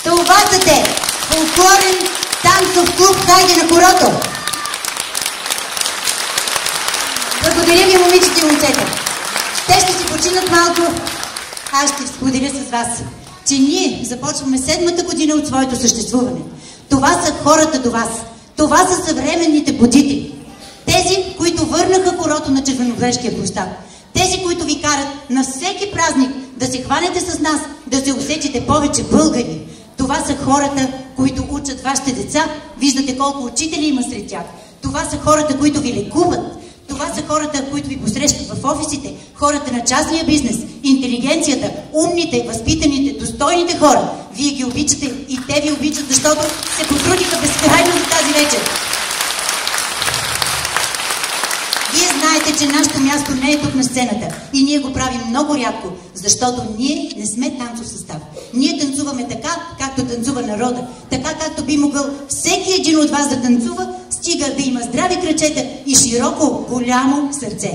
Това са те! Фолклорен танцов клуб "Хайде на хорото"! Благодаря ви, момичета и момчета! Те ще си починат малко. Аз ще споделя с вас, че ние започваме 7-та година от своето съществуване. Това са хората до вас. Това са съвременните будители. Тези, които върнаха хорото на Червеногледския площад. Тези, които ви карат на всеки празник да се хванете с нас, да се усетите повече българи. Това са хората, които учат вашите деца. Виждате колко учители има сред тях. Това са хората, които ви лекуват. Това са хората, които ви посрещат в офисите. Хората на частния бизнес, интелигенцията, умните, възпитаните, достойните хора. Вие ги обичате и те ви обичат, защото се потрудиха безкрайно за тази вечер. Вие знаете, че нашето място не е тук на сцената. И ние го правим много рядко, защото ние не сме танцов състав. Ние танцуваме така, както танцува народа. Така, както би могъл всеки един от вас да танцува, стига да има здрави крачета и широко, голямо сърце.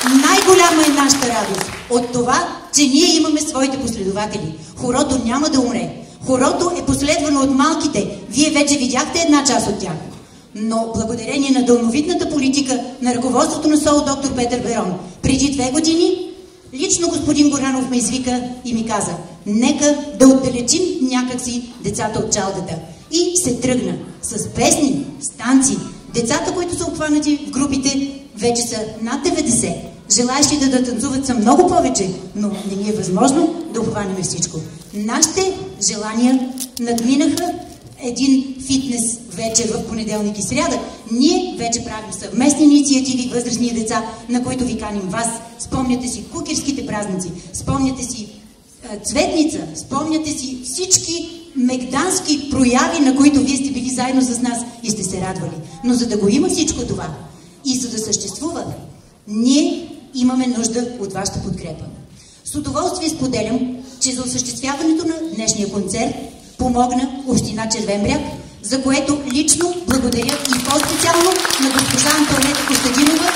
Най-голяма е нашата радост от това, че ние имаме своите последователи. Хорото няма да умре. Хорото е последвано от малките. Вие вече видяхте една част от тях. Но благодарение на дълновидната политика на ръководството на СОУ доктор Петър Берон, преди 2 години, лично господин Горанов ме извика и ми каза: нека да отдалечим някакси децата от чалгата. И се тръгна с песни, с танци. Децата, които са обхванати в групите, вече са над 90. Желаящите да танцуват са много повече, но не ни е възможно да обхванем всичко. Нашите желания надминаха един фитнес вечер в понеделник и сряда. Ние вече правим съвместни инициативи възрастни деца, на които ви каним вас. Спомняте си кукерските празници, спомняте си Цветница, спомняте си всички мегдански прояви, на които вие сте били заедно с нас и сте се радвали. Но за да го има всичко това и за да съществува, ние имаме нужда от вашата подкрепа. С удоволствие споделям, че за осъществяването на днешния концерт помогна община Червен бряг, за което лично благодаря и по-специално на госпожа Антонета Костадинова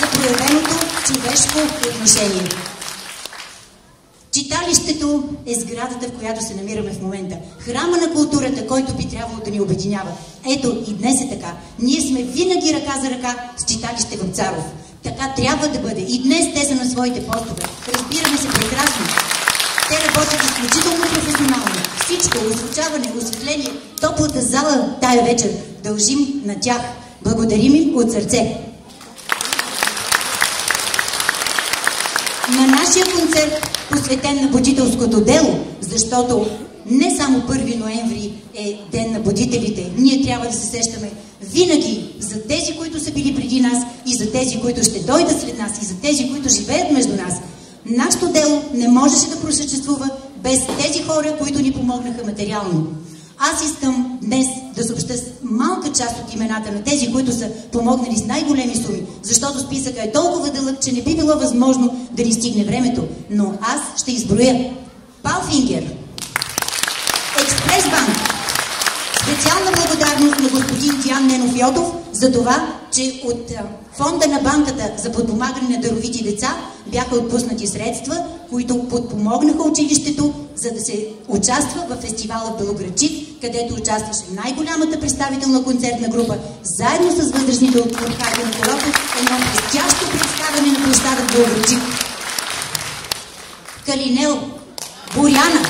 за проявеното човешко отношение. Читалището е сградата, в която се намираме в момента. Храма на културата, който би трябвало да ни обединява. Ето, и днес е така. Ние сме винаги ръка за ръка с читалище Вапцаров. Така трябва да бъде. И днес те са на своите постове. Разбираме се прекрасно. Те работят изключително професионално. Всичко, озвучаване, осветление, топлата зала тая вечер дължим на тях. Благодарим им от сърце. На нашия концерт, посветен на будителското дело, защото не само 1 ноември е ден на будителите, ние трябва да се сещаме винаги за тези, които са били преди нас и за тези, които ще дойдат след нас и за тези, които живеят между нас. Нашето дело не можеше да просъществува без тези хора, които ни помогнаха материално. Аз искам днес да съобща малка част от имената на тези, които са помогнали с най-големи суми, защото списъка е толкова дълъг, че не би било възможно да ни стигне времето. Но аз ще изброя: Палфингер, Експресбанк. Специална благодарност на господин Тиян Ненов Йотов за това, че от фонда на банката за подпомагане на даровити деца бяха отпуснати средства, които подпомогнаха училището, за да се участва в фестивала в Белоградчик, където участваше най-голямата представителна концертна група, заедно с възрастните от Хайде на хорото, едно блестящо представяне на площада в Белоградчик. Калинел, Боряна,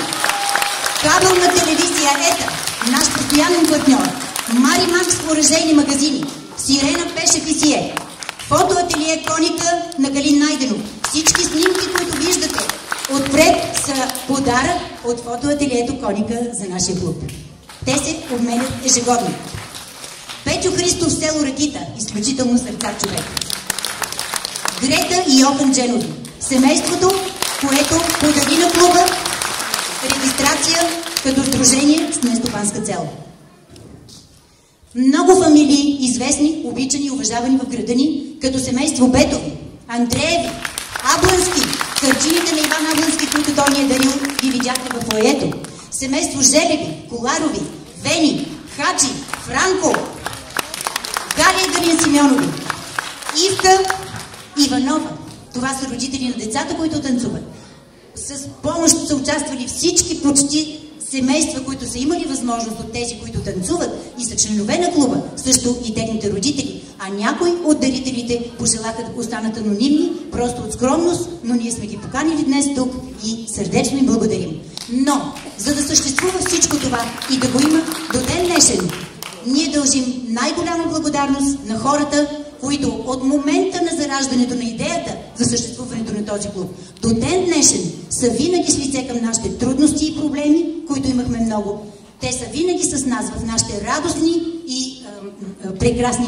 кабелна телевизия ЕТА, наш постоянен партньор, Мари Макс оръжейни магазини, Сирена Пешев и Сие, фотоателие Коника на Галин Найденов. Всички снимки, които виждате отпред, са подарък от фотоателието Коника за нашия клуб. Те се обменят ежегодно. Петю Христов, село Ракита, изключително сърца човек. Грета и Йохан Дженови, семейството, което подари на клуба регистрация като сдружение с нестопанска цел. Много фамилии, известни, обичани и уважавани в града ни, като семейство Бетови, Андрееви, Аблански, картините на Иван Аблански, които той ни е дарил, ги видяхте в фоайето. Семейство Желеви, Коларови, Вени, Хачи, Франко, Галия и Галин Симеонови, Ивка Иванова. Това са родители на децата, които танцуват. с помощ са участвали всички почти семейства, които са имали възможност от тези, които танцуват и са членове на клуба, също и техните родители. А някои от дарителите пожелаха да останат анонимни, просто от скромност, но ние сме ги поканили днес тук и сърдечно им благодарим. Но, за да съществува всичко това и да го има до ден днешен, ние дължим най-голяма благодарност на хората, които от момента на зараждането на идеята за съществуването на този клуб до ден днешен са винаги с лице към нашите трудности и проблеми, които имахме много. Те са винаги с нас в нашите радостни и прекрасни